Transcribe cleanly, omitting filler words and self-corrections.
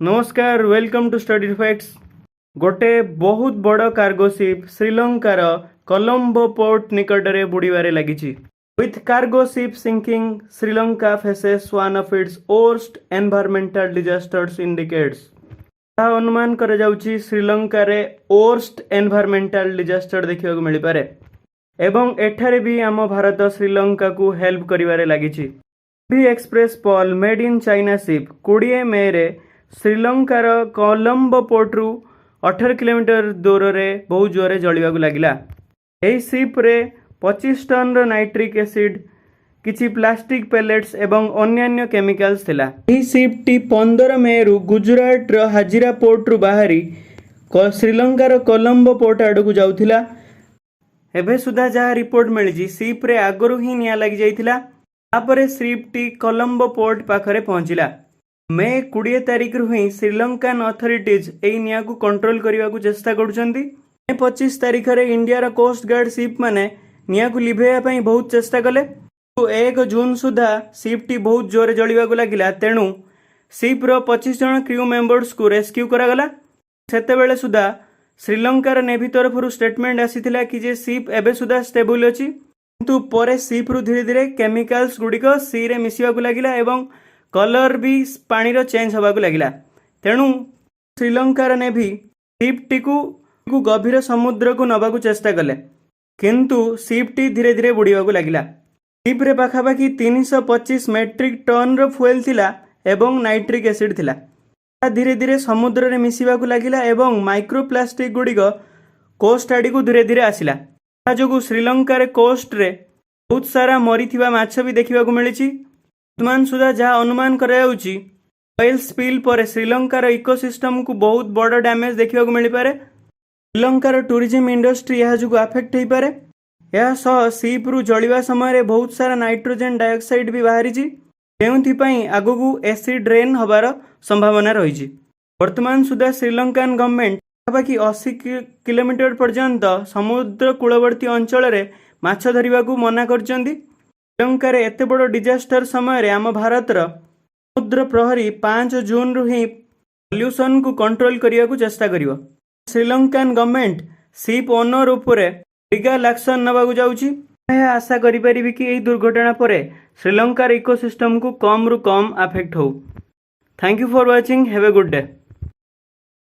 नमस्कार, welcome to study facts. गोटे बहुत बड़ कार्गो शिप श्रीलंकार कोलंबो पोर्ट निकटरे बुड़ीबारे लगी। With cargo ship sinking Sri Lanka faces one of its worst environmental disasters in decades. अनुमान करा जाउची श्रीलंका रे वर्स्ट एनवायरमेंटल डिजास्टर देखिବାକୁ मिल पारे एवं एठारे भी आम भारत श्रीलंका को हेल्प करिवारे लागिछि। भी express Paul made in China ship 20 मे रे श्रीलंकार कोलंबो पोर्ट रु 18 किलोमीटर दूर रे बहुत जोरे जलिबाकू लागिला। एही शिप रे 25 टन रो नाइट्रिक एसिड, किछि प्लास्टिक पेलेट्स एवं अन्यान्य केमिकल्स थिला। एही शिप टी 15 मे रु गुजरात रो हाजिरा पोर्ट रु बाहरी श्रीलंकार कोलंबो पोर्ट आडकू जाउथिला। एबे सुधा जहा रिपोर्ट मिली शिप रे आगरु ही निया लगी जाइथिला। तापरे शिप टी कोलंबो पोर्ट पाखरे पहुंचिला। मे 20 तारिख रु ही श्रीलंकान अथॉरिटीज एई निया को कंट्रोल करने को चेष्टा करुछंती। मे 25 तारिख रे इंडिया कोस्ट गार्ड शिप माने निया को लिभेया पई बहुत चेष्टा कले। 1 जून सुधा शिप टी बहुत जोरे जलिबा को लागिला। तेणु शिप रो 25 जन क्रू मेंबर्स को रेस्क्यू करागला। सेतेबेले सुधा श्रीलंकार नेवी तरफ स्टेटमेंट आसीथिला कि जे शिप एबे सुधा स्टेबल अछि, किंतु परे शिप रु धीरे धीरे केमिकल्स गुडिक सी रे मिसिबा को लागिला एवं कलर भी पानी रो चेंज होबा को लागिला। तेणु श्रीलंकार नेवी शिप टी को गभीर समुद्र को नबा को चेष्टा कले, किंतु शिप टी धीरे धीरे बुड़ीबा को लागिला। शिप रे पाखापाखि 325 मेट्रिक टन रो फुएल थिला एवं नाइट्रिक एसिड थिला। धीरे धीरे समुद्र रे मिसिबा को लागिला एवं माइक्रोप्लास्टिक गुडिक कोस्ट आड़ी को धीरे धीरे आसिला। जो श्रीलंकार कोस्ट रे बहुत सारा मरीथिबा माछ भी देखिबा को मिलिछि। वर्तमान सुधा जहाँ अनुमान करायाउछि ऑयल स्पिल पर श्रीलंकार इकोसिस्टम को बहुत बड़ डैमेज देखिबा को मिल पारे। श्रीलंकार टूरिज्म इंडस्ट्री यह जो अफेक्ट हो पारे। यह सह शिप रु जलिबा समय बहुत सारा नाइट्रोजन डाइऑक्साइड भी बाहरी, जोंथिपाई आगु एसिड रेन हबार संभावना रही। वर्तमान सुधा श्रीलंकान गवर्नमेंट पाखापाखि 80 किलोमीटर पर्यंत समुद्र कूलवर्ती अंचल रे माछ धरिबा को मना करचंदी। श्रीलंकार एते बड़ डिजास्टर समय आम भारत समुद्र प्रहरी 5 जून रु ही पॉल्यूशन को कंट्रोल करने को चेष्टा करिवो। श्रीलंकान गवर्नमेंट शिप ओनर उपरे लीगल एक्शन नबा को जाउची। आशा करि परिबि कि एही दुर्घटना परे श्रीलंकार इकोसिस्टम को कम रु कम अफेक्ट हो। Thank you for watching. Have a good day.